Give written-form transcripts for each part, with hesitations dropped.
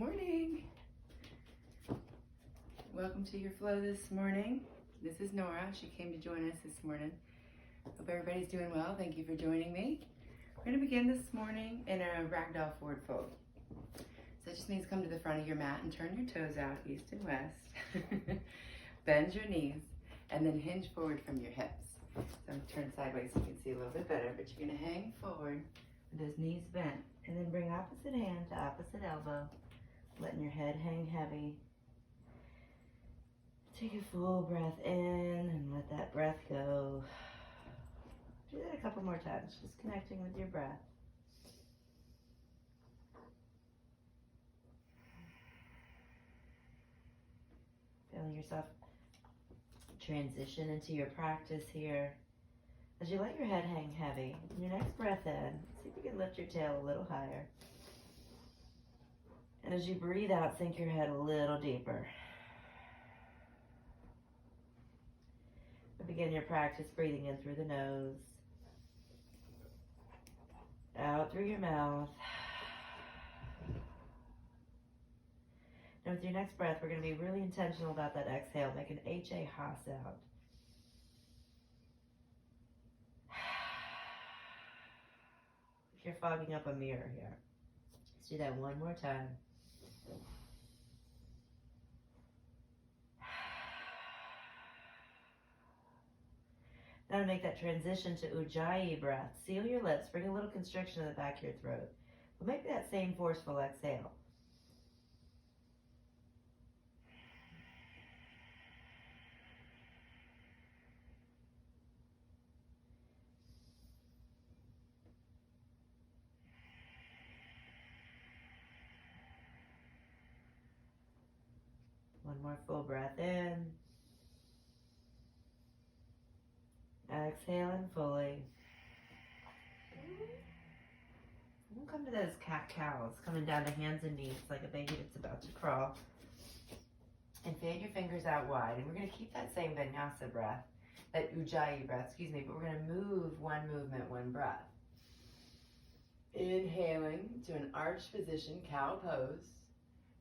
morning. Welcome to your flow this morning. This is Nora. She came to join us this morning. Hope everybody's doing well. Thank you for joining me. We're going to begin this morning in a ragdoll forward fold. So it just means come to the front of your mat and turn your toes out east and west. Bend your knees and then hinge forward from your hips. So I'm going to turn sideways so you can see a little bit better, but you're going to hang forward with those knees bent. And then bring opposite hand to opposite elbow, letting your head hang heavy. Take a full breath in and let that breath go. Do that a couple more times, just connecting with your breath. Feeling yourself transition into your practice here. As you let your head hang heavy, your next breath in, see if you can lift your tail a little higher. And as you breathe out, sink your head a little deeper. Begin your practice breathing in through the nose, out through your mouth. And with your next breath, we're going to be really intentional about that exhale. Make an H-A-Ha sound. You're fogging up a mirror here. Let's do that one more time. Now to make that transition to ujjayi breath. Seal your lips, bring a little constriction in the back of your throat. But make that same forceful exhale. One more full breath in. Exhaling fully. We'll come to those cat-cows, coming down to hands and knees like a baby that's about to crawl. And fan your fingers out wide. And we're going to keep that same Vinyasa breath, that ujjayi breath, but we're going to move one movement, one breath. Inhaling to an arched position, cow pose.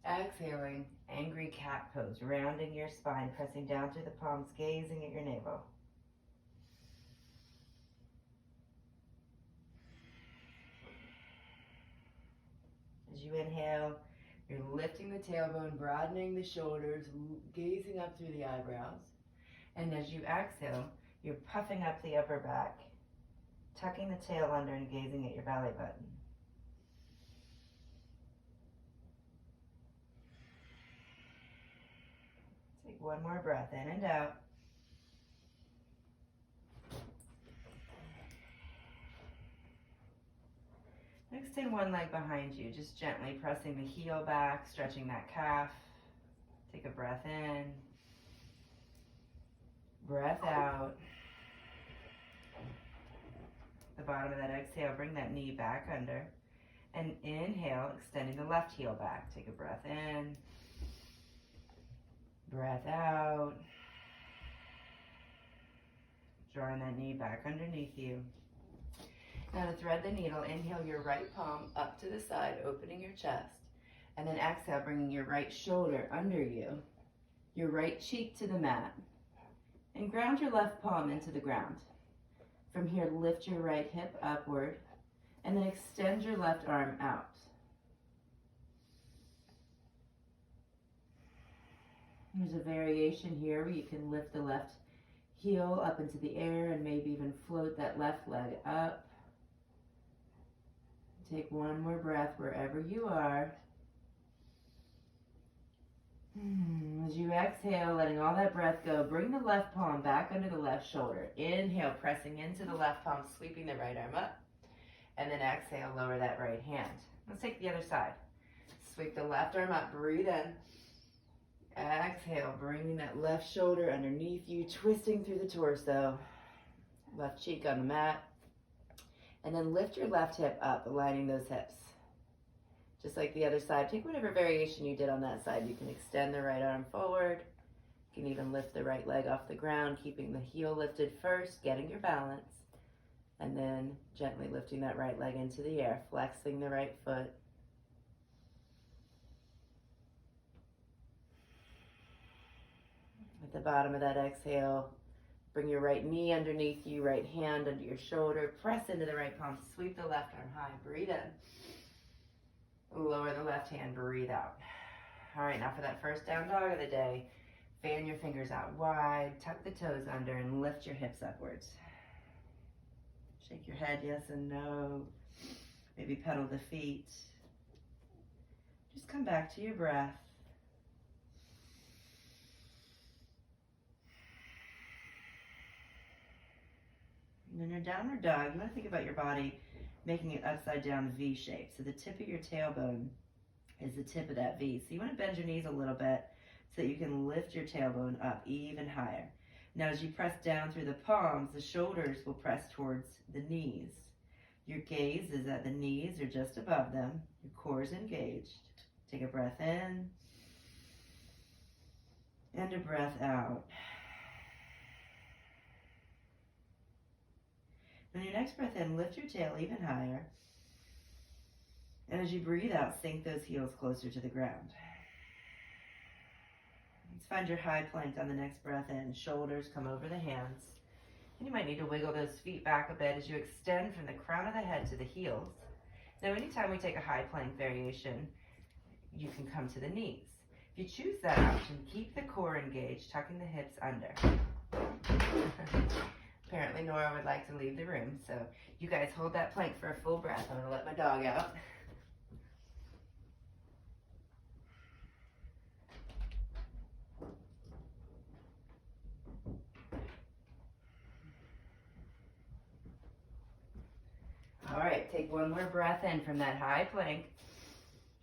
Exhaling, angry cat pose, rounding your spine, pressing down through the palms, gazing at your navel. As you inhale, you're lifting the tailbone, broadening the shoulders, gazing up through the eyebrows. And as you exhale, you're puffing up the upper back, tucking the tail under and gazing at your belly button. Take one more breath in and out. Extend one leg behind you, just gently pressing the heel back, stretching that calf. Take a breath in, breath out. The bottom of that exhale, bring that knee back under. And inhale, extending the left heel back. Take a breath in, breath out. Drawing that knee back underneath you. Now to thread the needle, inhale your right palm up to the side, opening your chest. And then exhale, bringing your right shoulder under you, your right cheek to the mat. And ground your left palm into the ground. From here, lift your right hip upward, and then extend your left arm out. There's a variation here where you can lift the left heel up into the air and maybe even float that left leg up. Take one more breath wherever you are. As you exhale, letting all that breath go, bring the left palm back under the left shoulder. Inhale, pressing into the left palm, sweeping the right arm up. And then exhale, lower that right hand. Let's take the other side. Sweep the left arm up, breathe in. Exhale, bringing that left shoulder underneath you, twisting through the torso. Left cheek on the mat. And then lift your left hip up, aligning those hips. Just like the other side, take whatever variation you did on that side. You can extend the right arm forward. You can even lift the right leg off the ground, keeping the heel lifted first, getting your balance. And then gently lifting that right leg into the air, flexing the right foot. At the bottom of that exhale, bring your right knee underneath you, right hand under your shoulder. Press into the right palm. Sweep the left arm high. Breathe in. Lower the left hand. Breathe out. All right, now for that first down dog of the day, fan your fingers out wide. Tuck the toes under and lift your hips upwards. Shake your head yes and no. Maybe pedal the feet. Just come back to your breath. And in your downward dog, you want to think about your body making an upside down V shape. So the tip of your tailbone is the tip of that V. So you want to bend your knees a little bit so that you can lift your tailbone up even higher. Now as you press down through the palms, the shoulders will press towards the knees. Your gaze is at the knees or just above them. Your core is engaged. Take a breath in and a breath out. On your next breath in, lift your tail even higher. And as you breathe out, sink those heels closer to the ground. Let's find your high plank on the next breath in. Shoulders come over the hands. And you might need to wiggle those feet back a bit as you extend from the crown of the head to the heels. Now, anytime we take a high plank variation, you can come to the knees. If you choose that option, keep the core engaged, tucking the hips under. Apparently Nora would like to leave the room, so you guys hold that plank for a full breath. I'm gonna let my dog out. All right, take one more breath in from that high plank.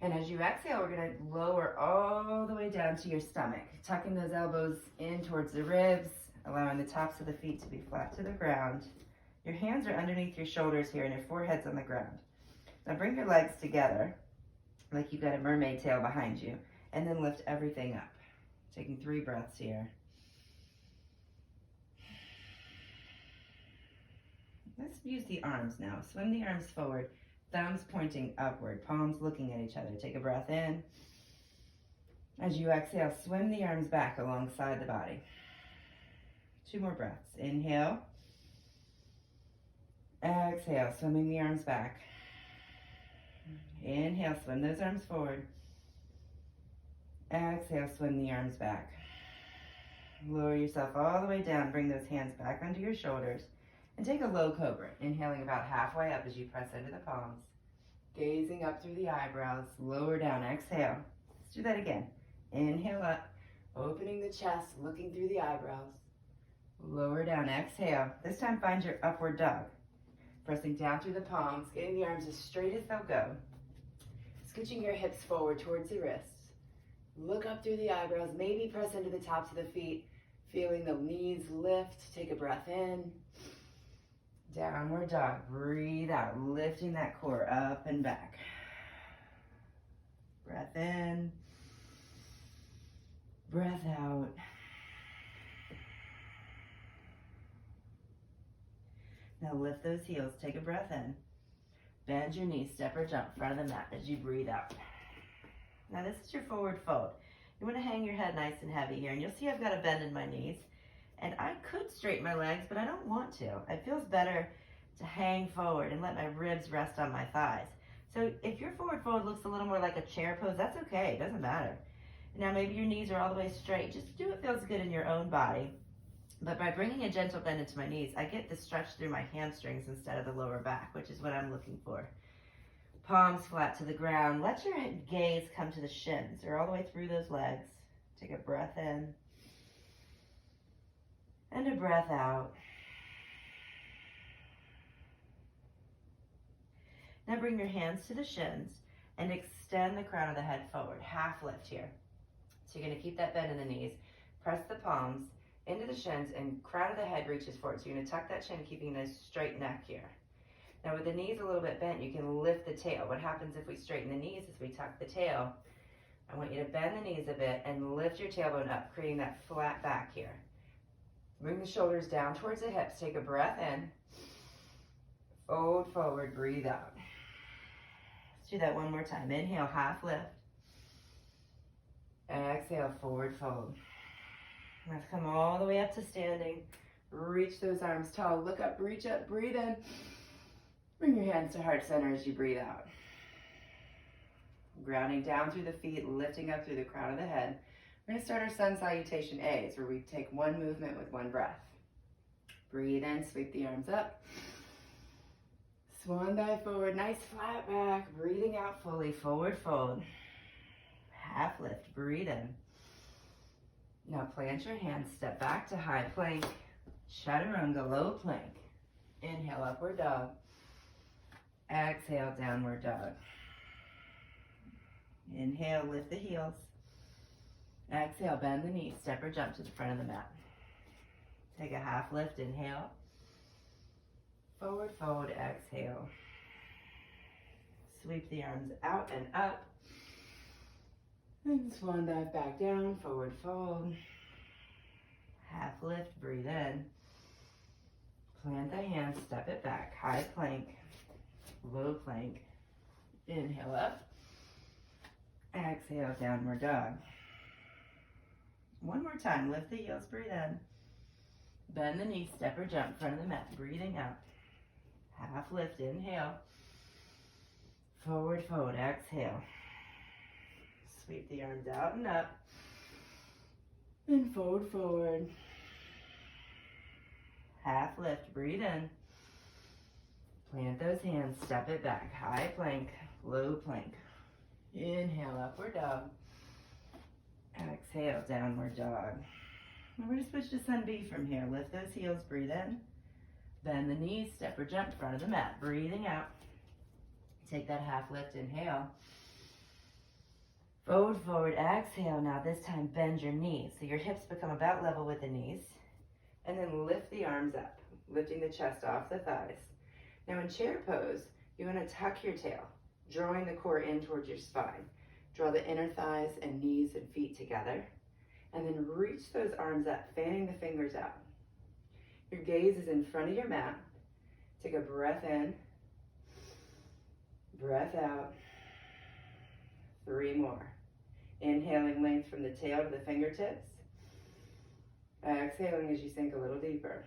And as you exhale, we're gonna lower all the way down to your stomach, tucking those elbows in towards the ribs, allowing the tops of the feet to be flat to the ground. Your hands are underneath your shoulders here and your forehead's on the ground. Now bring your legs together like you've got a mermaid tail behind you, and then lift everything up. Taking 3 breaths here. Let's use the arms now. Swing the arms forward, thumbs pointing upward, palms looking at each other. Take a breath in. As you exhale, swim the arms back alongside the body. 2 more breaths. Inhale. Exhale, swimming the arms back. Inhale, swim those arms forward. Exhale, swim the arms back. Lower yourself all the way down. Bring those hands back under your shoulders. And take a low cobra, inhaling about halfway up as you press into the palms. Gazing up through the eyebrows, lower down, exhale. Let's do that again. Inhale up, opening the chest, looking through the eyebrows. Lower down, exhale. This time find your upward dog. Pressing down through the palms, getting the arms as straight as they'll go. Scooching your hips forward towards the wrists. Look up through the eyebrows, maybe press into the tops of the feet, feeling the knees lift. Take a breath in. Downward dog. Breathe out, lifting that core up and back. Breath in. Breath out. Now lift those heels. Take a breath in. Bend your knees, step or jump front of the mat as you breathe out. Now this is your forward fold. You want to hang your head nice and heavy here, and you'll see I've got a bend in my knees. And I could straighten my legs, but I don't want to. It feels better to hang forward and let my ribs rest on my thighs. So if your forward fold looks a little more like a chair pose, that's okay, it doesn't matter. Now maybe your knees are all the way straight. Just do what feels good in your own body. But by bringing a gentle bend into my knees, I get the stretch through my hamstrings instead of the lower back, which is what I'm looking for. Palms flat to the ground. Let your gaze come to the shins or all the way through those legs. Take a breath in. And a breath out. Now bring your hands to the shins and extend the crown of the head forward. Half lift here. So you're going to keep that bend in the knees. Press the palms into the shins and crown of the head reaches forward. So you're going to tuck that chin, keeping a nice straight neck here. Now with the knees a little bit bent, you can lift the tail. What happens if we straighten the knees is we tuck the tail. I want you to bend the knees a bit and lift your tailbone up, creating that flat back here. Bring the shoulders down towards the hips. Take a breath in. Fold forward, breathe out. Let's do that one more time. Inhale, half lift. Exhale, forward fold. Let's come all the way up to standing. Reach those arms tall. Look up, reach up, breathe in. Bring your hands to heart center as you breathe out. Grounding down through the feet, lifting up through the crown of the head. We're going to start our sun salutation A's, where we take one movement with one breath. Breathe in, sweep the arms up. Swan dive forward, nice flat back. Breathing out fully, forward fold. Half lift, breathe in. Now plant your hands, step back to high plank. Chaturanga, low plank. Inhale, upward dog. Exhale, downward dog. Inhale, lift the heels. Exhale, bend the knees, step or jump to the front of the mat. Take a half lift, inhale. Forward fold, exhale. Sweep the arms out and up. And swan dive back down, forward fold. Half lift, breathe in. Plant the hands, step it back. High plank, low plank. Inhale up. Exhale, downward dog. One more time, lift the heels, breathe in. Bend the knees, step or jump, front of the mat, breathing out. Half lift, inhale. Forward fold, exhale. Sweep the arms out and up. And fold forward. Half lift, breathe in. Plant those hands, step it back. High plank, low plank. Inhale, upward dog. Exhale, downward dog. And we're going to switch to sun B from here. Lift those heels, breathe in. Bend the knees, step or jump, front of the mat. Breathing out. Take that half lift, inhale. Fold forward, exhale. Now this time bend your knees. So your hips become about level with the knees. And then lift the arms up, lifting the chest off the thighs. Now in chair pose, you want to tuck your tail, drawing the core in towards your spine. Draw the inner thighs and knees and feet together. And then reach those arms up, fanning the fingers out. Your gaze is in front of your mat. Take a breath in, breath out. 3 more. Inhaling length from the tail to the fingertips. Exhaling as you sink a little deeper.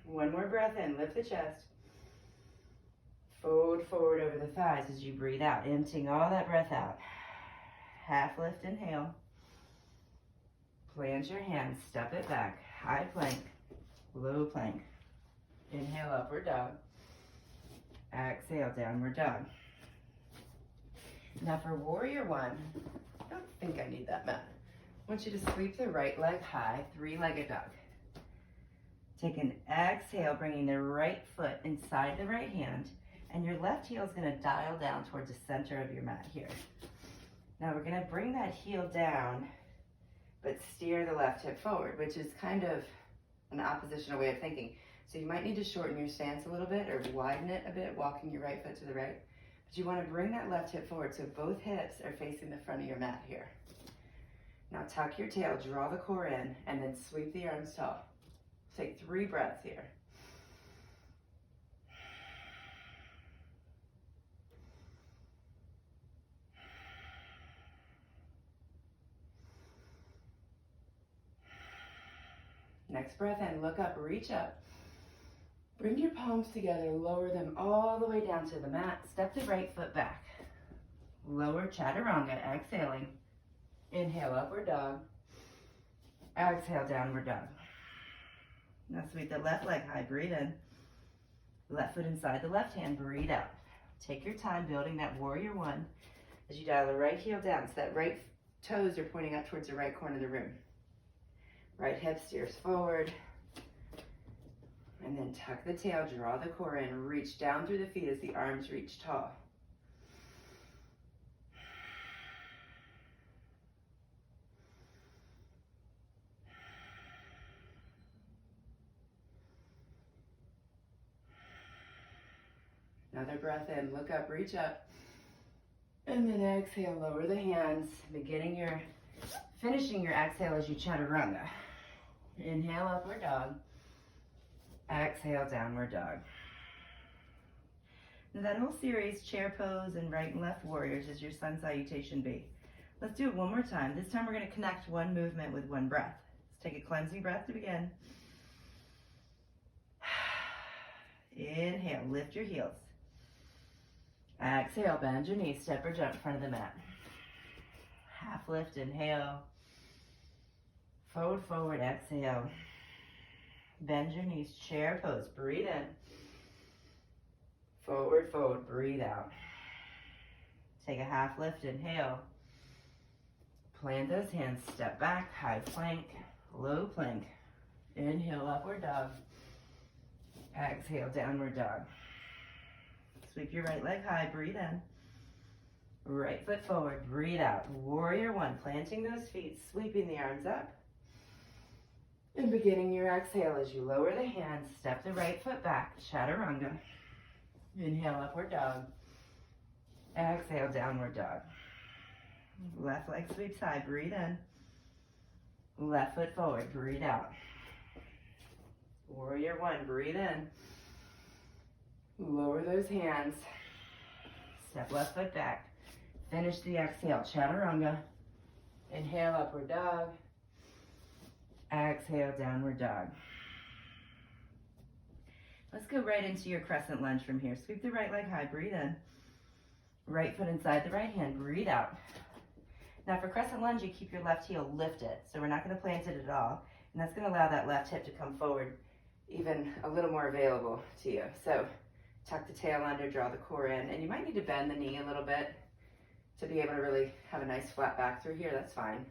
One more breath in, lift the chest. Fold forward over the thighs as you breathe out, emptying all that breath out. Half lift, inhale. Plant your hands, step it back. High plank, low plank. Inhale, upward dog. Exhale, downward dog. Now for warrior one, I don't think I need that mat. I want you to sweep the right leg high, 3-legged dog. Take an exhale, bringing the right foot inside the right hand, and your left heel is going to dial down towards the center of your mat here. Now we're going to bring that heel down, but steer the left hip forward, which is kind of an oppositional way of thinking. So you might need to shorten your stance a little bit or widen it a bit, walking your right foot to the right. But you want to bring that left hip forward so both hips are facing the front of your mat here. Now tuck your tail, draw the core in, and then sweep the arms tall. Take 3 breaths here. Next breath in, look up, reach up. Bring your palms together, lower them all the way down to the mat. Step the right foot back. Lower chaturanga, exhaling. Inhale, upward dog. Exhale, downward dog. Now sweep the left leg high, breathe in. Left foot inside the left hand, breathe out. Take your time building that warrior one as you dial the right heel down so that right toes are pointing up towards the right corner of the room. Right hip steers forward. And then tuck the tail, draw the core in, reach down through the feet as the arms reach tall. Another breath in, look up, reach up. And then exhale, lower the hands, finishing your exhale as you chaturanga. Inhale, upward dog. Exhale, downward dog. Now that whole series, chair pose and right and left warriors, is your sun salutation B. Let's do it one more time. This time we're going to connect one movement with one breath. Let's take a cleansing breath to begin. Inhale, lift your heels. Exhale, bend your knees, step or jump in front of the mat. Half lift, inhale. Forward, forward, exhale. Bend your knees, chair pose, breathe in. Forward, forward, breathe out. Take a half lift, inhale. Plant those hands, step back, high plank, low plank. Inhale, upward dog. Exhale, downward dog. Sweep your right leg high, breathe in. Right foot forward, breathe out. Warrior one, planting those feet, sweeping the arms up. And beginning your exhale as you lower the hands, step the right foot back, chaturanga. Inhale, upward dog. Exhale, downward dog. Left leg sweeps high, breathe in. Left foot forward, breathe out. Warrior one, breathe in. Lower those hands. Step left foot back. Finish the exhale, chaturanga. Inhale, upward dog. Exhale, downward dog. Let's go right into your crescent lunge from here. Sweep the right leg high, breathe in. Right foot inside the right hand, breathe out. Now for crescent lunge, you keep your left heel lifted. So we're not going to plant it at all. And that's going to allow that left hip to come forward even a little more available to you. So tuck the tail under, draw the core in. And you might need to bend the knee a little bit to be able to really have a nice flat back through here. That's fine.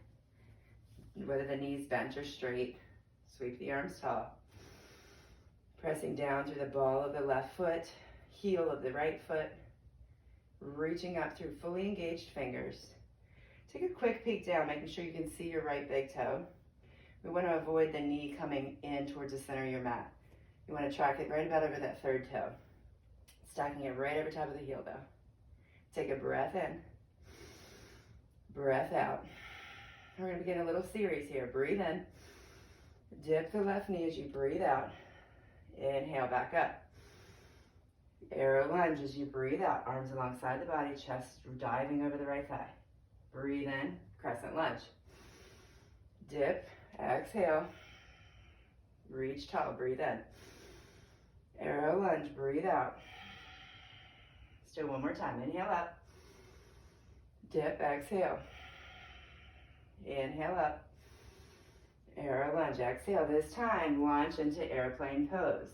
Whether the knee's bent or straight, sweep the arms tall. Pressing down through the ball of the left foot, heel of the right foot, reaching up through fully engaged fingers. Take a quick peek down, making sure you can see your right big toe. We want to avoid the knee coming in towards the center of your mat. You want to track it right about over that third toe. Stacking it right over top of the heel though. Take a breath in, breath out. We're going to begin a little series here. Breathe in, dip the left knee as you breathe out. Inhale, back up. Arrow lunge as you breathe out. Arms alongside the body, chest diving over the right thigh. Breathe in, crescent lunge. Dip, exhale. Reach tall, breathe in. Arrow lunge, breathe out. Let's do it one more time. Inhale up. Dip, exhale. Inhale up. Arrow lunge, exhale. This time, launch into airplane pose.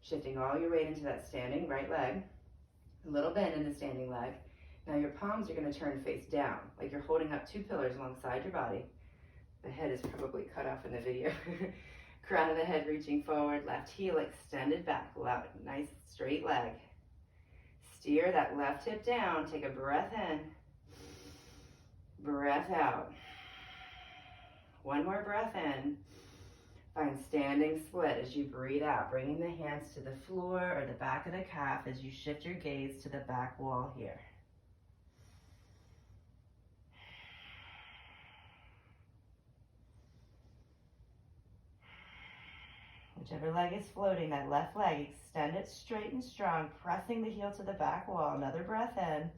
Shifting all your weight into that standing right leg. A little bend in the standing leg. Now your palms are going to turn face down, like you're holding up two pillars alongside your body. The head is probably cut off in the video. Crown of the head reaching forward, left heel extended back, nice straight leg. Steer that left hip down, take a breath in, breath out. One more breath in. Find standing split as you breathe out, bringing the hands to the floor or the back of the calf as you shift your gaze to the back wall here. Whichever leg is floating, that left leg, extend it straight and strong, pressing the heel to the back wall. Another breath in.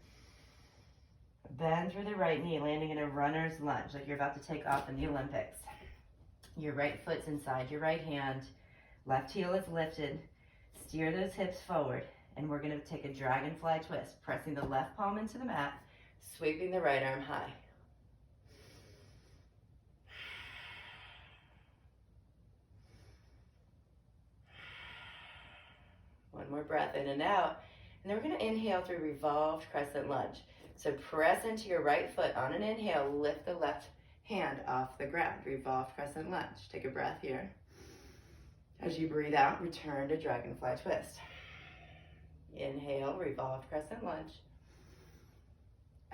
Bend through the right knee, landing in a runner's lunge, like you're about to take off in the Olympics. Your right foot's inside your right hand. Left heel is lifted. Steer those hips forward, and we're going to take a dragonfly twist, pressing the left palm into the mat, sweeping the right arm high. One more breath in and out. And then we're going to inhale through revolved crescent lunge. So press into your right foot on an inhale, lift the left hand off the ground. Revolved crescent lunge. Take a breath here. As you breathe out, return to dragonfly twist. Inhale, revolved crescent lunge.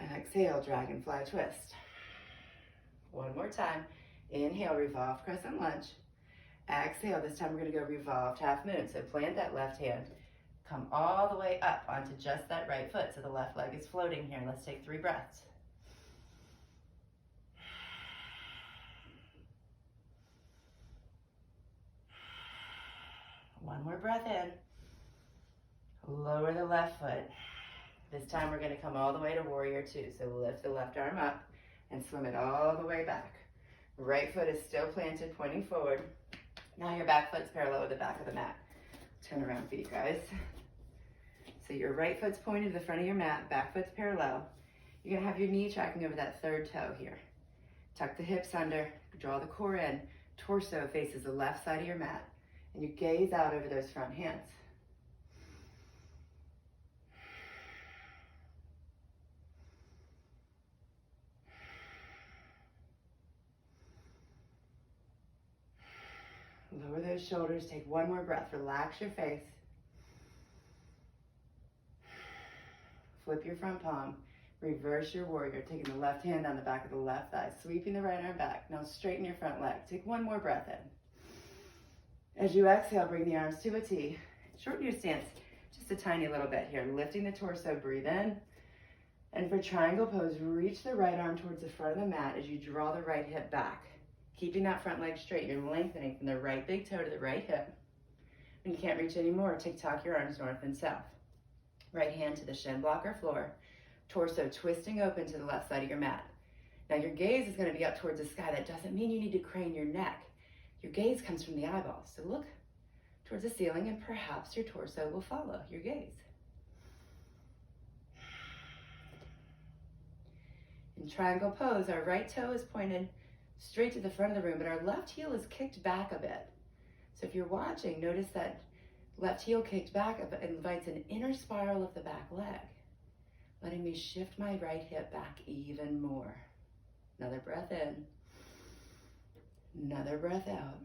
Exhale, dragonfly twist. One more time. Inhale, revolved crescent lunge. Exhale, this time we're going to go revolved half moon. So plant that left hand. Come all the way up onto just that right foot. So the left leg is floating here. Let's take 3 breaths. One more breath in. Lower the left foot. This time we're gonna come all the way to warrior two. So lift the left arm up and swim it all the way back. Right foot is still planted, pointing forward. Now your back foot's parallel with the back of the mat. Turn around feet, guys. So your right foot's pointed to the front of your mat, back foot's parallel. You're gonna have your knee tracking over that third toe here. Tuck the hips under, draw the core in, torso faces the left side of your mat, and you gaze out over those front hands. Lower those shoulders, take one more breath, relax your face. Flip your front palm, reverse your warrior, taking the left hand on the back of the left thigh, sweeping the right arm back. Now straighten your front leg. Take one more breath in. As you exhale, bring the arms to a T. Shorten your stance just a tiny little bit here, lifting the torso, breathe in. And for triangle pose, reach the right arm towards the front of the mat as you draw the right hip back. Keeping that front leg straight, you're lengthening from the right big toe to the right hip. When you can't reach anymore, tuck your arms north and south. Right hand to the shin block or floor. Torso twisting open to the left side of your mat. Now your gaze is going to be up towards the sky. That doesn't mean you need to crane your neck. Your gaze comes from the eyeballs. So look towards the ceiling and perhaps your torso will follow your gaze. In triangle pose, our right toe is pointed straight to the front of the room, but our left heel is kicked back a bit. So if you're watching, notice that left heel kicked back invites an inner spiral of the back leg, letting me shift my right hip back even more. Another breath in, another breath out.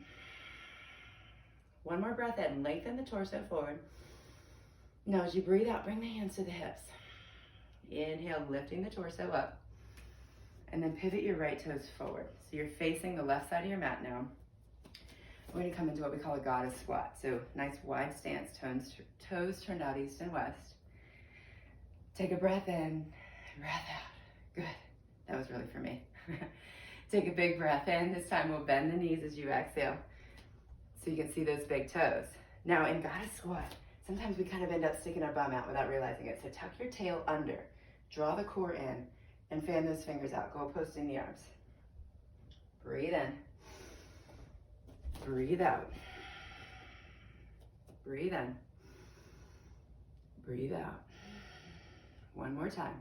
One more breath in, lengthen the torso forward. Now as you breathe out, bring the hands to the hips. Inhale, lifting the torso up. And then pivot your right toes forward. So you're facing the left side of your mat now. We're gonna come into what we call a goddess squat. So nice wide stance, toes turned out east and west. Take a breath in, breath out. Good, that was really for me. Take a big breath in. This time we'll bend the knees as you exhale so you can see those big toes. Now in goddess squat, sometimes we kind of end up sticking our bum out without realizing it. So tuck your tail under, draw the core in, and fan those fingers out, goalposting the arms. Breathe in. Breathe out. Breathe in. Breathe out. One more time.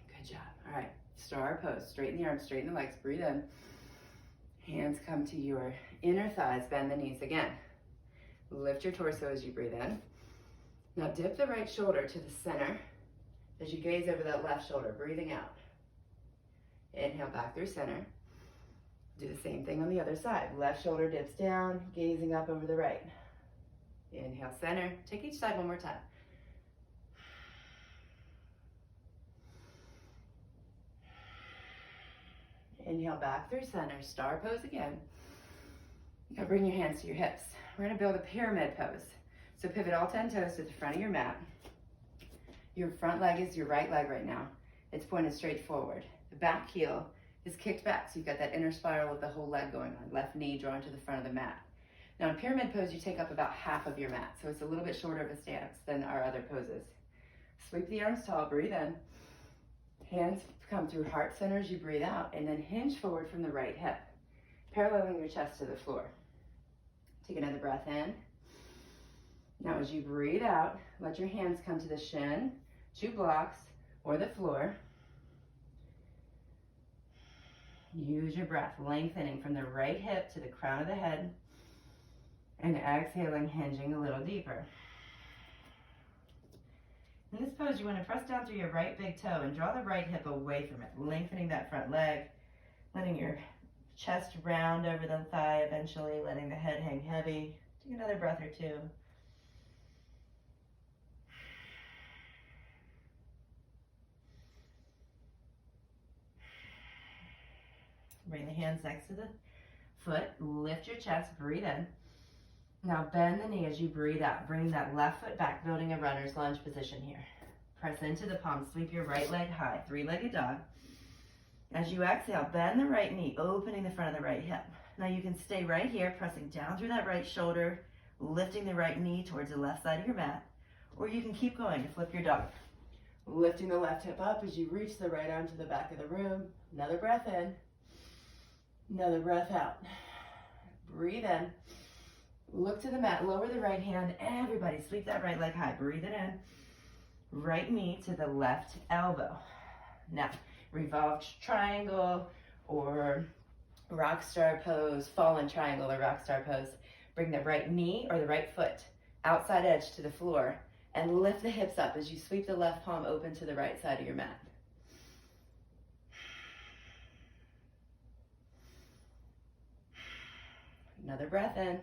Good job. All right, star pose. Straighten the arms, straighten the legs. Breathe in. Hands come to your inner thighs. Bend the knees again. Lift your torso as you breathe in. Now dip the right shoulder to the center as you gaze over that left shoulder, breathing out. Inhale back through center. Do the same thing on the other side. Left shoulder dips down, gazing up over the right. Inhale, center. Take each side one more time. Inhale back through center, star pose again. Now bring your hands to your hips. We're gonna build a pyramid pose. So pivot all 10 toes to the front of your mat. Your front leg is your right leg right now. It's pointed straight forward. The back heel is kicked back, so you've got that inner spiral of the whole leg going on. Left knee drawn to the front of the mat. Now in pyramid pose, you take up about half of your mat, so it's a little bit shorter of a stance than our other poses. Sweep the arms tall, breathe in. Hands come through heart center as you breathe out, and then hinge forward from the right hip, paralleling your chest to the floor. Take another breath in. Now as you breathe out, let your hands come to the shin, 2 blocks, or the floor. Use your breath, lengthening from the right hip to the crown of the head, and exhaling, hinging a little deeper. In this pose, you want to press down through your right big toe and draw the right hip away from it, lengthening that front leg, letting your chest round over the thigh eventually, letting the head hang heavy. Take another breath or two. Bring the hands next to the foot, lift your chest, breathe in. Now bend the knee as you breathe out, bringing that left foot back, building a runner's lunge position here. Press into the palm, sweep your right leg high, 3-legged dog. As you exhale, bend the right knee, opening the front of the right hip. Now you can stay right here, pressing down through that right shoulder lifting the right knee towards the left side of your mat, or you can keep going to flip your dog. Lifting the left hip up as you reach the right arm to the back of the room. Another breath in. Another breath out. Breathe in. Look to the mat. Lower the right hand. Everybody sweep that right leg high. Breathe it in. Right knee to the left elbow. Now, revolved triangle or rock star pose, fallen triangle or rock star pose. Bring the right knee or the right foot outside edge to the floor and lift the hips up as you sweep the left palm open to the right side of your mat. Another breath in.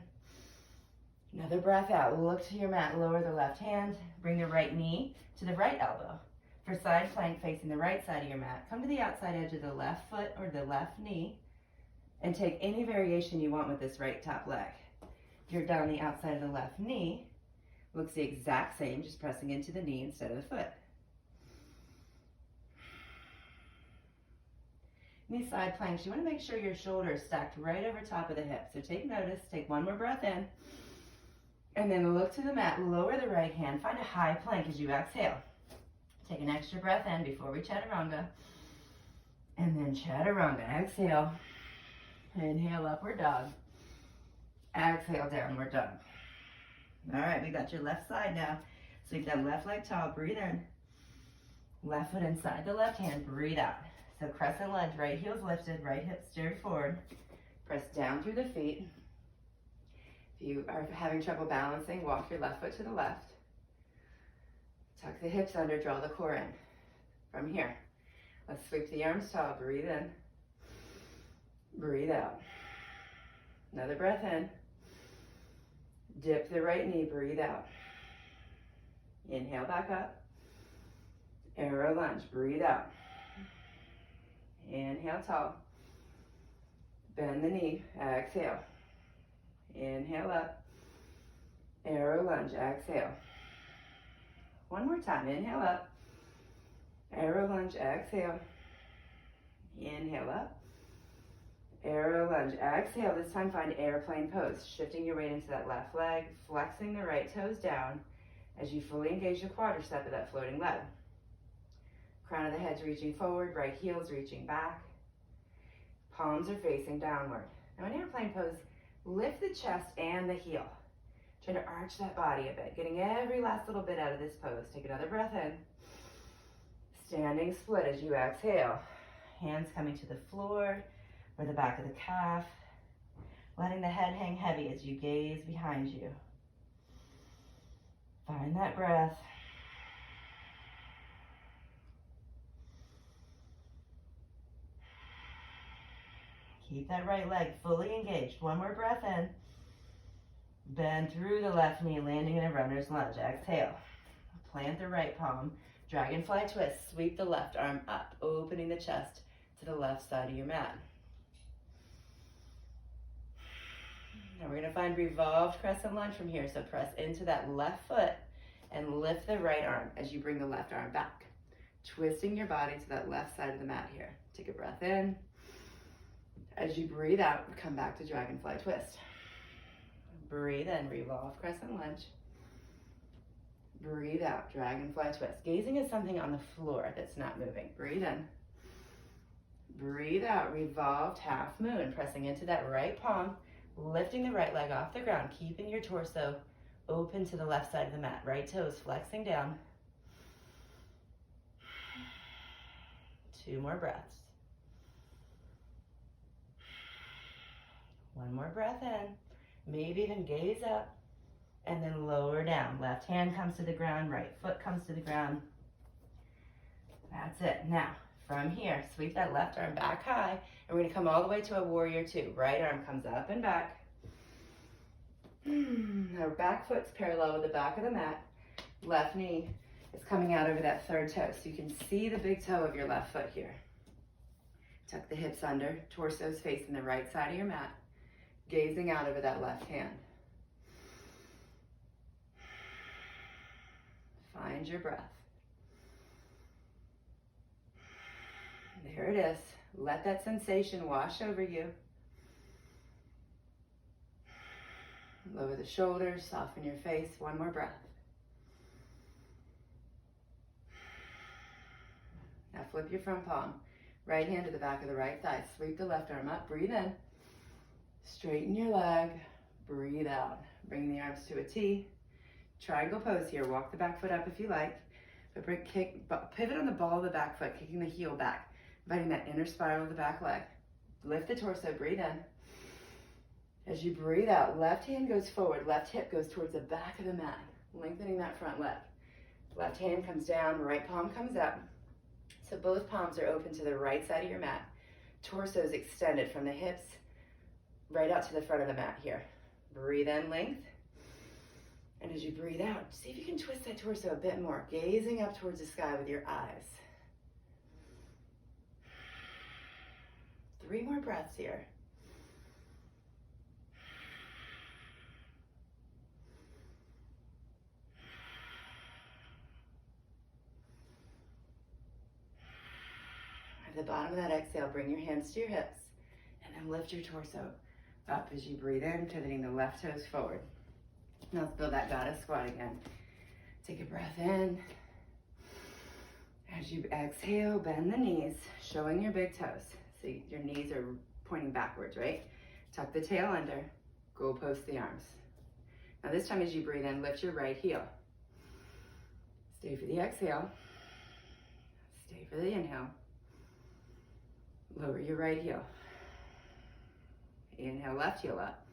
Another breath out. Look to your mat. Lower the left hand. Bring the right knee to the right elbow. For side plank facing the right side of your mat, come to the outside edge of the left foot or the left knee and take any variation you want with this right top leg. If you're down the outside of the left knee, looks the exact same, just pressing into the knee instead of the foot. In these side planks, you want to make sure your shoulders stacked right over top of the hips. So take notice, take one more breath in, and then look to the mat, lower the right hand, find a high plank as you exhale. Take an extra breath in before we chaturanga, and then chaturanga, exhale, inhale, upward dog, exhale, downward dog. All right, we got your left side now. Sweep that left leg tall, breathe in. Left foot inside the left hand, breathe out. So crescent lunge, right heel's lifted, right hip steered forward. Press down through the feet. If you are having trouble balancing, walk your left foot to the left. Tuck the hips under, draw the core in. From here, let's sweep the arms tall, breathe in. Breathe out. Another breath in. Dip the right knee, breathe out. Inhale back up. Arrow lunge, breathe out. Inhale tall. Bend the knee, exhale. Inhale up. Arrow lunge, exhale. One more time, inhale up. Arrow lunge, exhale. Inhale up. Arrow lunge, exhale. This time find airplane pose. Shifting your weight into that left leg, flexing the right toes down as you fully engage the quadricep of that floating leg. Crown of the head's reaching forward, right heel's reaching back. Palms are facing downward. Now in airplane pose, lift the chest and the heel. Try to arch that body a bit, getting every last little bit out of this pose. Take another breath in. Standing split as you exhale. Hands coming to the floor or the back of the calf. Letting the head hang heavy as you gaze behind you. Find that breath. Keep that right leg fully engaged. One more breath in. Bend through the left knee, landing in a runner's lunge. Exhale. Plant the right palm. Dragonfly twist. Sweep the left arm up, opening the chest to the left side of your mat. Now we're going to find revolved crescent lunge from here. So press into that left foot and lift the right arm as you bring the left arm back. Twisting your body to that left side of the mat here. Take a breath in. As you breathe out, come back to dragonfly twist. Breathe in, revolve crescent lunge. Breathe out, dragonfly twist. Gazing at something on the floor that's not moving. Breathe in. Breathe out, revolved half moon. Pressing into that right palm, lifting the right leg off the ground, keeping your torso open to the left side of the mat. Right toes flexing down. 2 more breaths. One more breath in. Maybe even gaze up and then lower down. Left hand comes to the ground, right foot comes to the ground. That's it. Now, from here, sweep that left arm back high, and we're going to come all the way to a warrior 2. Right arm comes up and back. Our back foot's parallel with the back of the mat. Left knee is coming out over that third toe, so you can see the big toe of your left foot here. Tuck the hips under, torso's facing the right side of your mat. Gazing out over that left hand. Find your breath. There it is. Let that sensation wash over you. Lower the shoulders, soften your face. One more breath. Now flip your front palm. Right hand to the back of the right thigh. Sweep the left arm up. Breathe in. Straighten your leg. Breathe out. Bring the arms to a T. Triangle pose here. Walk the back foot up if you like. But pivot on the ball of the back foot, kicking the heel back. Inviting that inner spiral of the back leg. Lift the torso. Breathe in. As you breathe out, left hand goes forward. Left hip goes towards the back of the mat. Lengthening that front leg. Left hand comes down. Right palm comes up. So both palms are open to the right side of your mat. Torso is extended from the hips right out to the front of the mat here. Breathe in, length. And as you breathe out, see if you can twist that torso a bit more, gazing up towards the sky with your eyes. 3 more breaths here. At the bottom of that exhale, bring your hands to your hips and then lift your torso up as you breathe in, pivoting the left toes forward. Now let's build that goddess squat again. Take a breath in. As you exhale, bend the knees, showing your big toes. So your knees are pointing backwards, right? Tuck the tail under, goalpost the arms. Now this time as you breathe in, lift your right heel. Stay for the exhale. Stay for the inhale. Lower your right heel. Inhale, left heel up.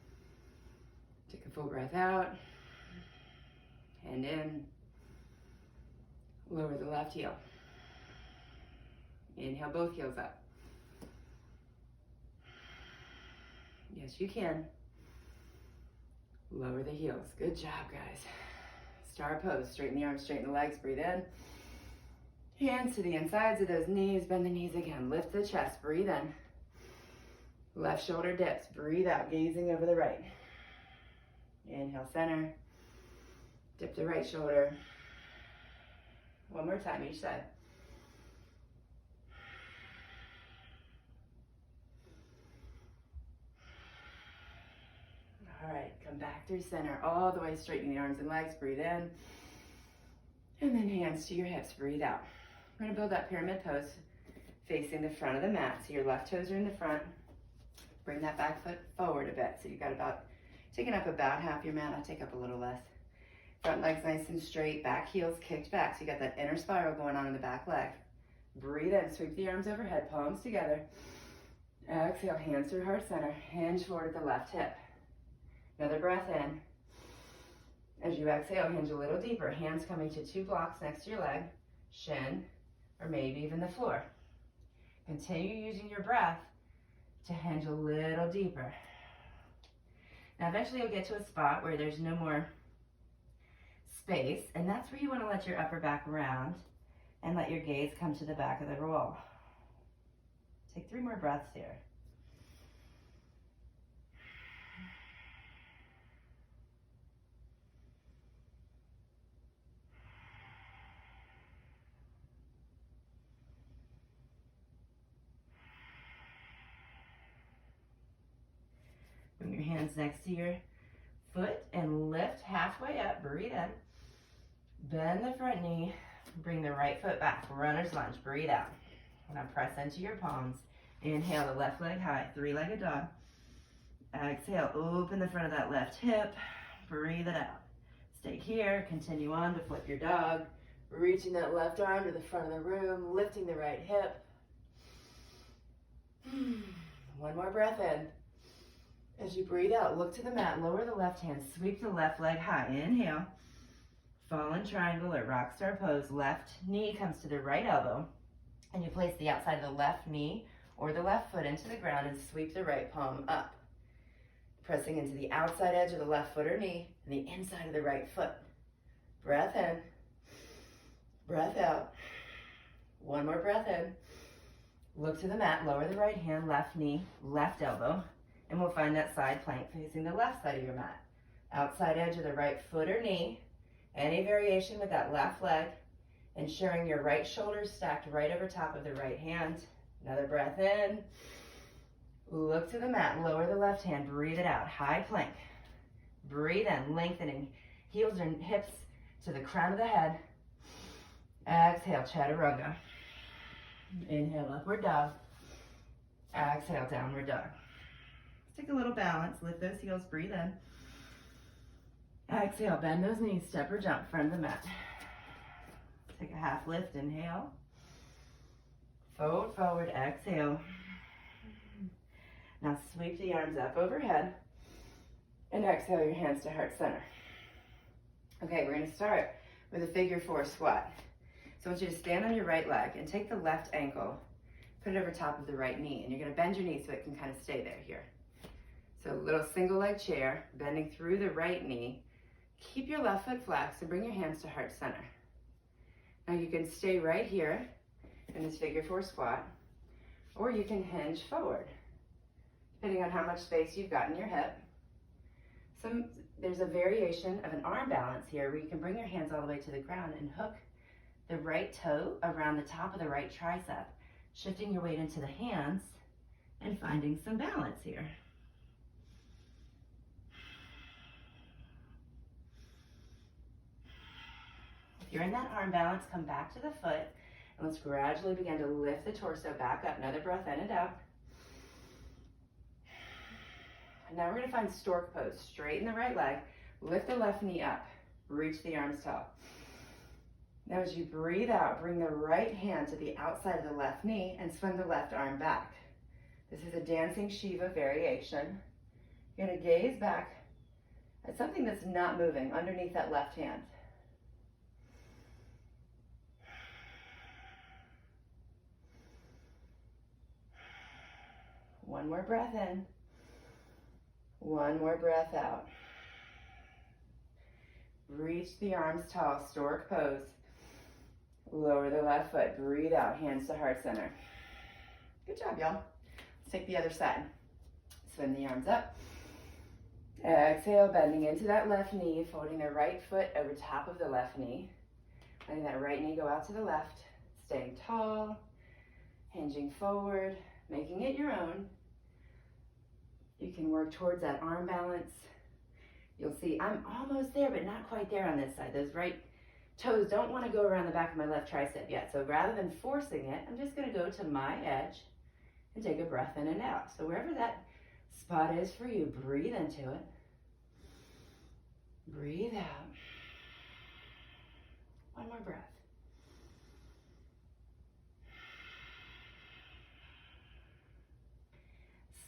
Take a full breath out. And in. Lower the left heel. Inhale, both heels up. Yes, you can. Lower the heels. Good job, guys. Star pose. Straighten the arms, straighten the legs. Breathe in. Hands to the insides of those knees. Bend the knees again. Lift the chest. Breathe in. Left shoulder dips. Breathe out, gazing over the right. Inhale, center. Dip the right shoulder. One more time, each side. All right, come back through center, all the way, straightening the arms and legs. Breathe in. And then hands to your hips. Breathe out. We're gonna build that pyramid pose facing the front of the mat. So your left toes are in the front. Bring that back foot forward a bit. So you've got taking up about half your mat. I'll take up a little less. Front leg's nice and straight. Back heel's kicked back. So you got that inner spiral going on in the back leg. Breathe in. Sweep the arms overhead. Palms together. Exhale. Hands through heart center. Hinge forward at the left hip. Another breath in. As you exhale, hinge a little deeper. Hands coming to 2 blocks next to your leg. Shin, or maybe even the floor. Continue using your breath to hinge a little deeper. Now eventually you'll get to a spot where there's no more space, and that's where you want to let your upper back round and let your gaze come to the back of the roll. Take 3 more breaths here. Bring your hands next to your foot and lift halfway up. Breathe in. Bend the front knee. Bring the right foot back. Runner's lunge. Breathe out. Now press into your palms. Inhale the left leg high. 3-legged dog. Exhale. Open the front of that left hip. Breathe it out. Stay here. Continue on to flip your dog. Reaching that left arm to the front of the room. Lifting the right hip. One more breath in. As you breathe out, look to the mat, lower the left hand, sweep the left leg high. Inhale, fallen triangle or rock star pose. Left knee comes to the right elbow, and you place the outside of the left knee or the left foot into the ground and sweep the right palm up. Pressing into the outside edge of the left foot or knee and the inside of the right foot. Breath in, breath out. One more breath in. Look to the mat, lower the right hand, left knee, left elbow. And we'll find that side plank facing the left side of your mat. Outside edge of the right foot or knee. Any variation with that left leg. Ensuring your right shoulder is stacked right over top of the right hand. Another breath in. Look to the mat. Lower the left hand. Breathe it out. High plank. Breathe in, lengthening heels and hips to the crown of the head. Exhale, chaturanga. Inhale, upward dog. Exhale, downward dog. Let's take a little balance. Lift those heels, breathe in. Exhale, bend those knees, step or jump, front of the mat. Take a half lift, inhale. Fold forward, exhale. Now sweep the arms up overhead and exhale your hands to heart center. Okay, we're gonna start with a figure 4 squat. So I want you to stand on your right leg and take the left ankle, put it over top of the right knee, and you're gonna bend your knee so it can kind of stay there here. So a little single leg chair, bending through the right knee. Keep your left foot flexed and bring your hands to heart center. Now you can stay right here in this figure 4 squat, or you can hinge forward, depending on how much space you've got in your hip. There's a variation of an arm balance here where you can bring your hands all the way to the ground and hook the right toe around the top of the right tricep, shifting your weight into the hands and finding some balance here. If you're in that arm balance, come back to the foot and let's gradually begin to lift the torso back up. Another breath in and out. And now we're going to find stork pose. Straighten the right leg, lift the left knee up, reach the arms tall. Now as you breathe out, bring the right hand to the outside of the left knee and swing the left arm back. This is a dancing Shiva variation. You're going to gaze back at something that's not moving underneath that left hand. One more breath in. One more breath out. Reach the arms tall, stork pose. Lower the left foot, breathe out, hands to heart center. Good job, y'all. Let's take the other side. Swim the arms up. Exhale, bending into that left knee, folding the right foot over top of the left knee. Letting that right knee go out to the left. Staying tall, hinging forward, making it your own. You can work towards that arm balance. You'll see I'm almost there, but not quite there on this side. Those right toes don't want to go around the back of my left tricep yet. So rather than forcing it, I'm just going to go to my edge and take a breath in and out. So wherever that spot is for you, breathe into it. Breathe out. One more breath.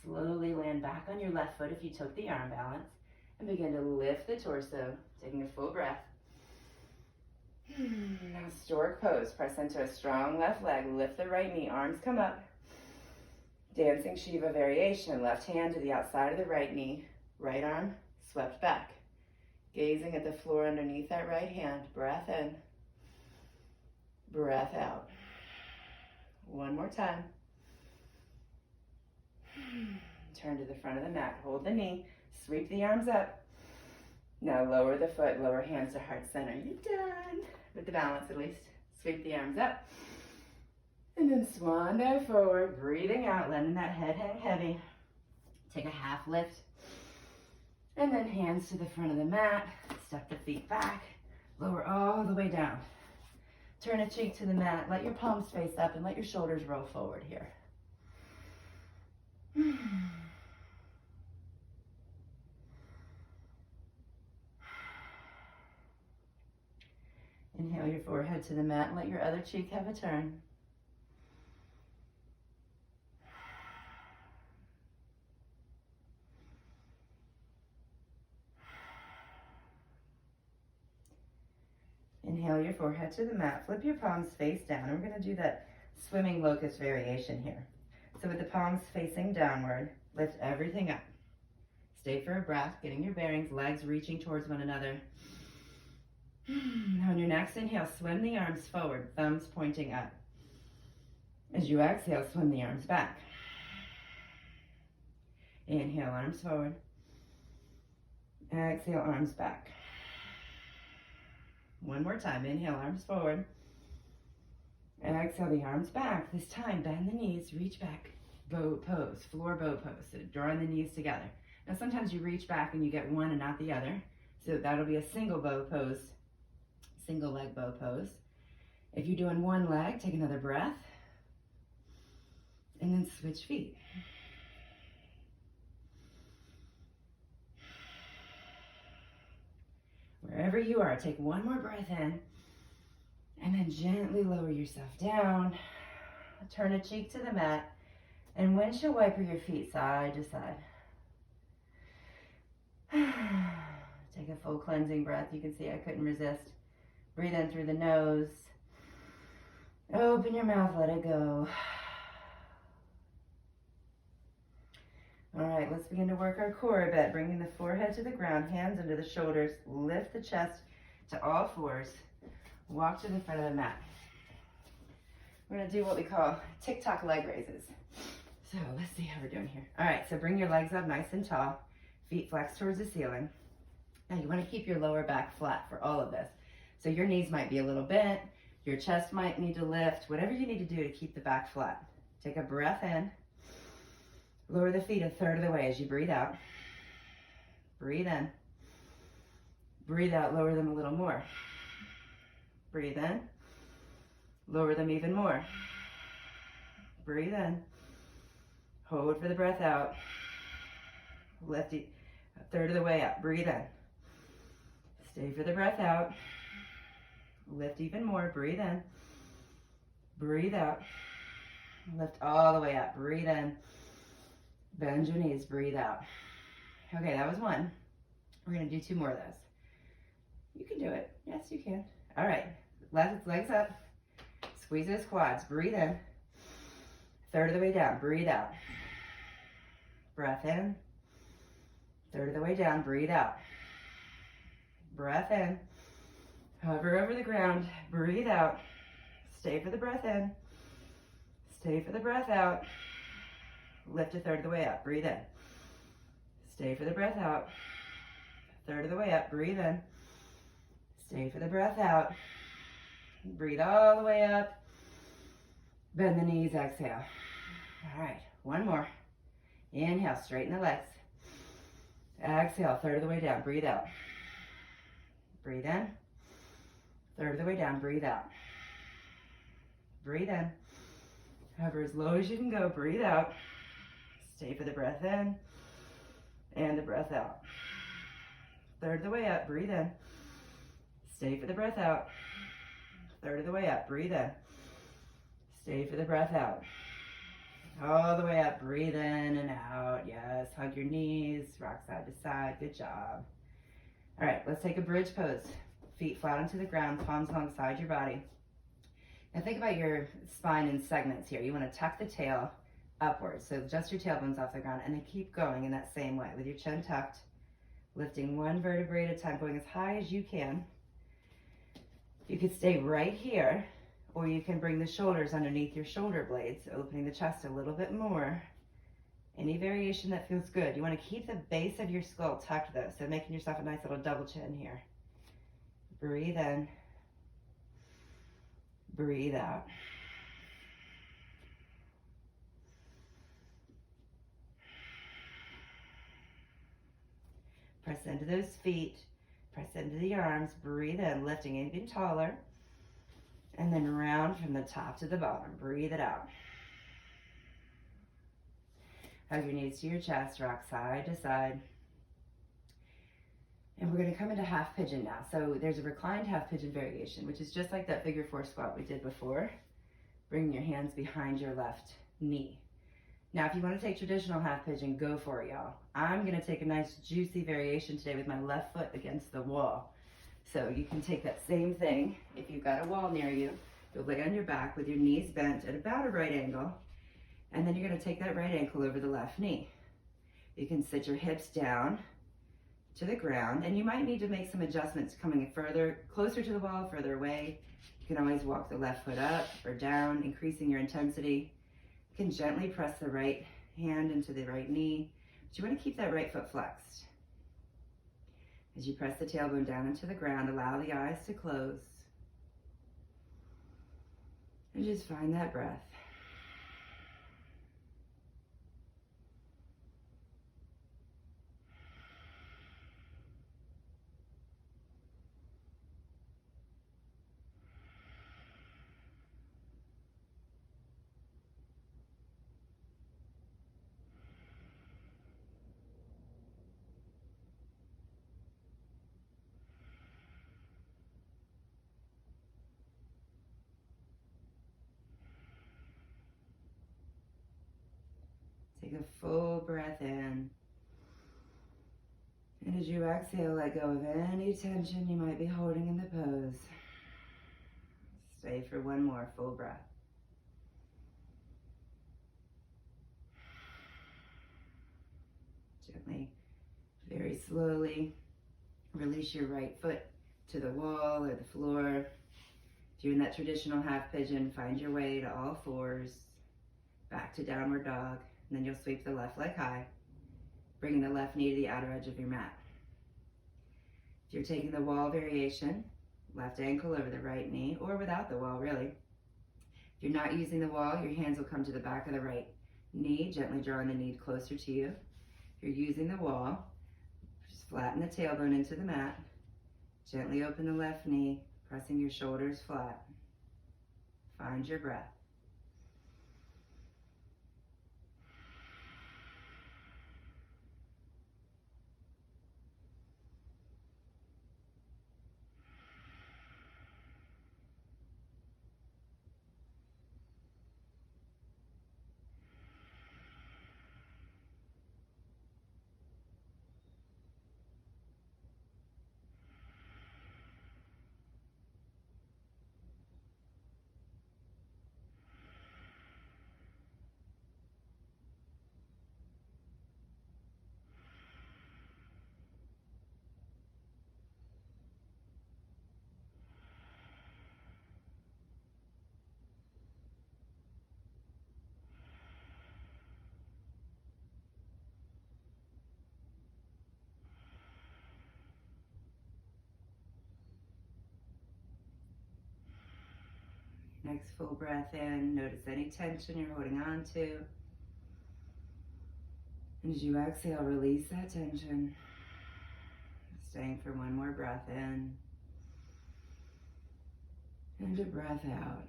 Slowly land back on your left foot if you took the arm balance and begin to lift the torso, taking a full breath. Now stork pose, press into a strong left leg, lift the right knee, arms come up. Dancing Shiva variation, left hand to the outside of the right knee, right arm swept back. Gazing at the floor underneath that right hand, breath in, breath out. One more time. Turn to the front of the mat, hold the knee, sweep the arms up. Now lower the foot, lower hands to heart center. You're done. With the balance at least. Sweep the arms up. And then swan dive forward, breathing out, letting that head hang heavy. Take a half lift. And then hands to the front of the mat. Step the feet back. Lower all the way down. Turn a cheek to the mat. Let your palms face up and let your shoulders roll forward here. Inhale your forehead to the mat and let your other cheek have a turn. Inhale your forehead to the mat, flip your palms face down, and we're going to do that swimming locust variation here. So with the palms facing downward, lift everything up. Stay for a breath, getting your bearings, legs reaching towards one another. On your next inhale, swim the arms forward, thumbs pointing up. As you exhale, swim the arms back. Inhale, arms forward. Exhale, arms back. One more time. Inhale, arms forward. Exhale, the arms back. This time, bend the knees, reach back. Boat pose, floor boat pose. So drawing the knees together. Now sometimes you reach back and you get one and not the other. So that'll be a single bow pose, single leg bow pose. If you're doing one leg, take another breath and then switch feet. Wherever you are, take one more breath in and then gently lower yourself down. Turn a cheek to the mat and windshield wiper your feet side to side. Take a full cleansing breath. You can see I couldn't resist. Breathe in through the nose. Open your mouth, let it go. All right, let's begin to work our core a bit, bringing the forehead to the ground, hands under the shoulders, lift the chest to all fours, walk to the front of the mat. We're gonna do what we call TikTok leg raises. So let's see how we're doing here. All right, so bring your legs up nice and tall, feet flexed towards the ceiling. Now you wanna keep your lower back flat for all of this. So your knees might be a little bent, your chest might need to lift, whatever you need to do to keep the back flat. Take a breath in. Lower the feet a third of the way as you breathe out. Breathe in. Breathe out, lower them a little more. Breathe in. Lower them even more. Breathe in. Hold for the breath out. Lift it a third of the way up. Breathe in. Stay for the breath out. Lift even more. Breathe in. Breathe out. Lift all the way up. Breathe in. Bend your knees, breathe out. Okay, that was one. We're gonna do two more of those. You can do it. Yes, you can. All right, legs up. Squeeze those quads, breathe in. Third of the way down, breathe out. Breath in. Third of the way down, breathe out. Breath in. Hover over the ground, breathe out. Stay for the breath in. Stay for the breath out. Lift a third of the way up, breathe in. Stay for the breath out. Third of the way up, breathe in. Stay for the breath out. Breathe all the way up. Bend the knees, exhale. All right, one more. Inhale, straighten the legs. Exhale, third of the way down, breathe out. Breathe in. Third of the way down, breathe out. Breathe in. Hover as low as you can go, breathe out. Stay for the breath in and the breath out. Third of the way up, breathe in. Stay for the breath out. Third of the way up, breathe in. Stay for the breath out. All the way up, breathe in and out. Yes, hug your knees, rock side to side. Good job. All right, let's take a bridge pose. Feet flat onto the ground, palms alongside your body. Now think about your spine in segments here. You want to tuck the tail upwards, so just your tailbone's off the ground, and then keep going in that same way with your chin tucked, lifting one vertebrae at a time, going as high as you can. You could stay right here, or you can bring the shoulders underneath your shoulder blades, opening the chest a little bit more. Any variation that feels good. You want to keep the base of your skull tucked though, so making yourself a nice little double chin here. Breathe in. Breathe out. Press into those feet, press into the arms, breathe in, lifting even taller, and then round from the top to the bottom. Breathe it out. Hug your knees to your chest, rock side to side. And we're going to come into half pigeon now. So there's a reclined half pigeon variation, which is just like that figure four squat we did before. Bringing your hands behind your left knee. Now, if you want to take traditional half pigeon, go for it, y'all. I'm going to take a nice juicy variation today with my left foot against the wall. So you can take that same thing. If you've got a wall near you, you'll lay on your back with your knees bent at about a right angle. And then you're going to take that right ankle over the left knee. You can sit your hips down to the ground, and you might need to make some adjustments coming further, closer to the wall, further away. You can always walk the left foot up or down, increasing your intensity. You can gently press the right hand into the right knee, but you want to keep that right foot flexed. As you press the tailbone down into the ground, allow the eyes to close. And just find that breath. Take a full breath in. And as you exhale, let go of any tension you might be holding in the pose. Stay for one more full breath. Gently, very slowly, release your right foot to the wall or the floor. If you're in that traditional half pigeon, find your way to all fours, back to downward dog, and then you'll sweep the left leg high, bringing the left knee to the outer edge of your mat. If you're taking the wall variation, left ankle over the right knee, or without the wall, really. If you're not using the wall, your hands will come to the back of the right knee, gently drawing the knee closer to you. If you're using the wall, just flatten the tailbone into the mat. Gently open the left knee, pressing your shoulders flat. Find your breath. Next full breath in, notice any tension you're holding on to. And as you exhale, release that tension. Staying for one more breath in. And a breath out.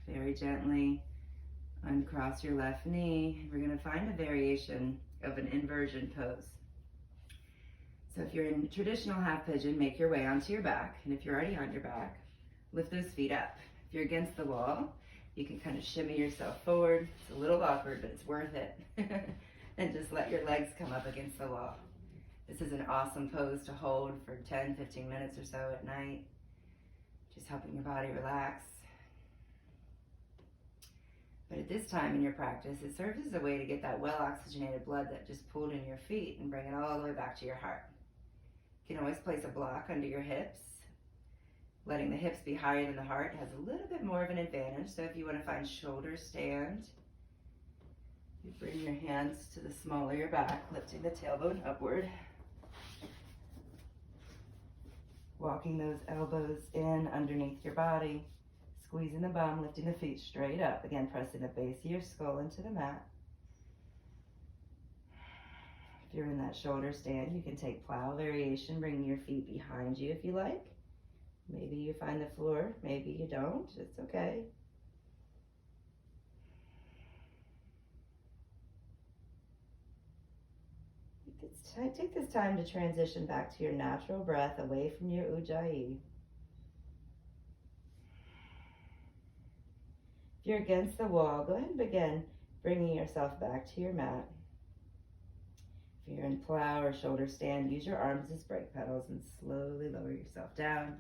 Very gently uncross your left knee. We're going to find a variation of an inversion pose. So if you're in traditional half pigeon, make your way onto your back. And if you're already on your back, lift those feet up. If you're against the wall, you can kind of shimmy yourself forward. It's a little awkward, but it's worth it. And just let your legs come up against the wall. This is an awesome pose to hold for 10, 15 minutes or so at night. Just helping your body relax. But at this time in your practice, it serves as a way to get that well-oxygenated blood that just pooled in your feet and bring it all the way back to your heart. You can always place a block under your hips. Letting the hips be higher than the heart has a little bit more of an advantage. So if you want to find shoulder stand, you bring your hands to the small of your back, lifting the tailbone upward. Walking those elbows in underneath your body, squeezing the bum, lifting the feet straight up. Again, pressing the base of your skull into the mat. If you're in that shoulder stand, you can take plow variation, bringing your feet behind you if you like. Maybe you find the floor, maybe you don't, it's okay. Take this time to transition back to your natural breath, away from your ujjayi. If you're against the wall, go ahead and begin bringing yourself back to your mat. If you're in plow or shoulder stand, use your arms as brake pedals and slowly lower yourself down.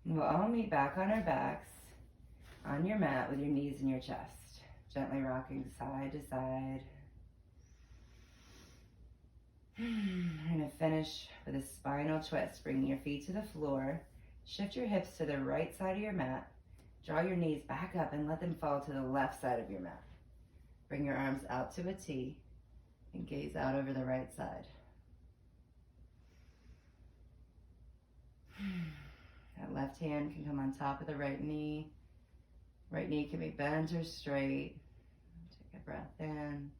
And we'll all meet back on our backs on your mat with your knees in your chest, gently rocking side to side. We're going to finish with a spinal twist, bringing your feet to the floor. Shift your hips to the right side of your mat. Draw your knees back up and let them fall to the left side of your mat. Bring your arms out to a T and gaze out over the right side. That left hand can come on top of the right knee. Right knee can be bent or straight. Take a breath in.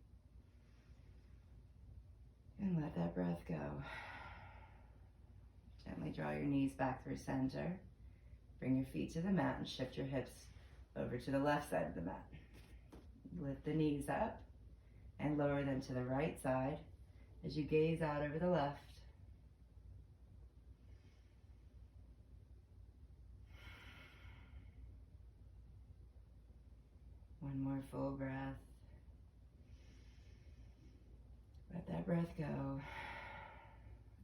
And let that breath go. Gently draw your knees back through center. Bring your feet to the mat and shift your hips over to the left side of the mat. Lift the knees up and lower them to the right side as you gaze out over the left. One more full breath. that breath go.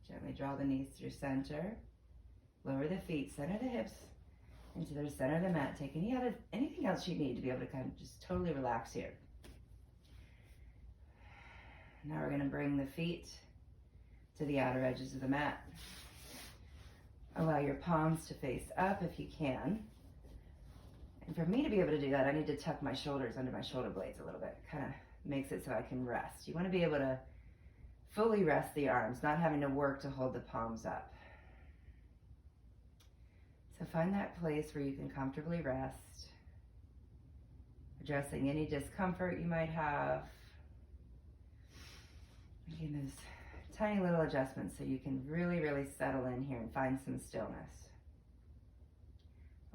Gently draw the knees through center. Lower the feet, center the hips into the center of the mat. Take anything else you need to be able to kind of just totally relax here. Now we're going to bring the feet to the outer edges of the mat. Allow your palms to face up if you can. And for me to be able to do that, I need to tuck my shoulders under my shoulder blades a little bit. Kind of makes it so I can rest. You want to be able to fully rest the arms, not having to work to hold the palms up. So find that place where you can comfortably rest, addressing any discomfort you might have. Making those tiny little adjustments so you can really, really settle in here and find some stillness.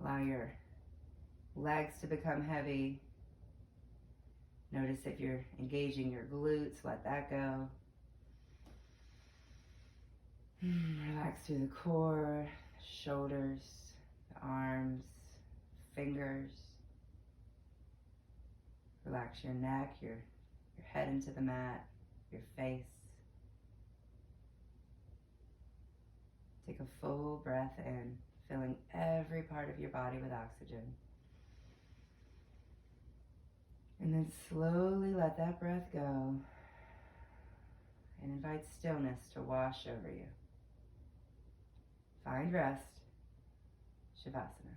Allow your legs to become heavy. Notice if you're engaging your glutes, let that go. Relax through the core, shoulders, the arms, fingers. Relax your neck, your head into the mat, your face. Take a full breath in, filling every part of your body with oxygen. And then slowly let that breath go and invite stillness to wash over you. Find rest, Shavasana.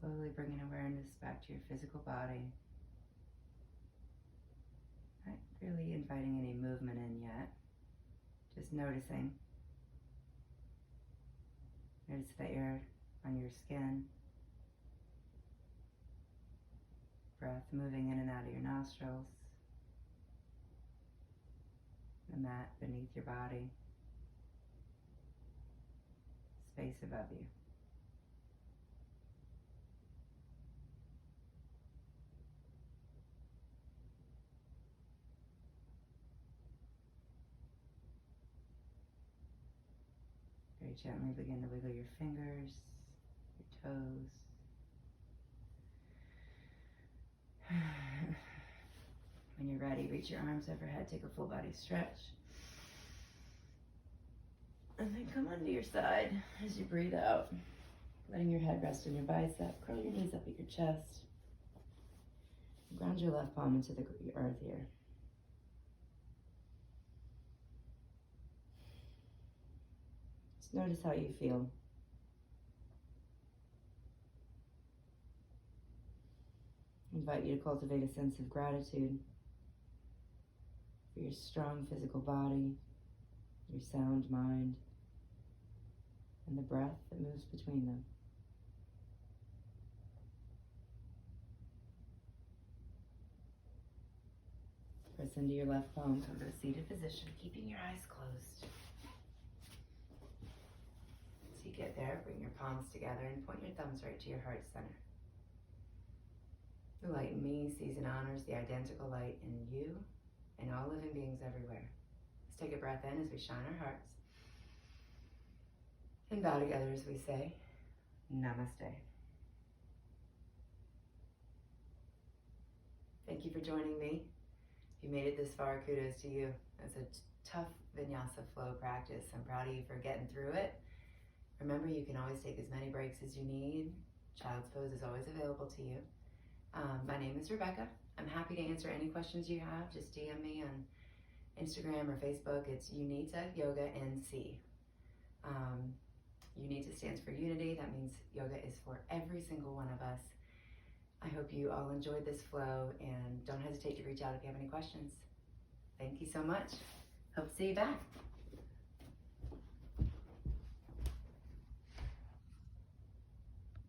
Slowly bringing awareness back to your physical body. Not really inviting any movement in yet. Just noticing. Notice the air on your skin. Breath moving in and out of your nostrils. The mat beneath your body. Space above you. Very gently begin to wiggle your fingers, your toes. When you're ready, reach your arms overhead, take a full body stretch. And then come onto your side as you breathe out, letting your head rest on your bicep. Curl your knees up at your chest. Ground your left palm into the earth here. Just notice how you feel. I invite you to cultivate a sense of gratitude for for your strong physical body, your sound mind, and the breath that moves between them. Press into your left palm, come to a seated position, keeping your eyes closed. As you get there, bring your palms together and point your thumbs right to your heart center. The light in me sees and honors the identical light in you and all living beings everywhere. Let's take a breath in as we shine our hearts. And bow together as we say, Namaste. Thank you for joining me. If you made it this far, kudos to you. It's a tough Vinyasa flow practice. I'm proud of you for getting through it. Remember, you can always take as many breaks as you need. Child's pose is always available to you. My name is Rebekah. I'm happy to answer any questions you have. Just DM me on Instagram or Facebook. It's Unita Yoga NC. Unita stands for unity. That means yoga is for every single one of us. I hope you all enjoyed this flow, and don't hesitate to reach out if you have any questions. Thank you so much. Hope to see you back.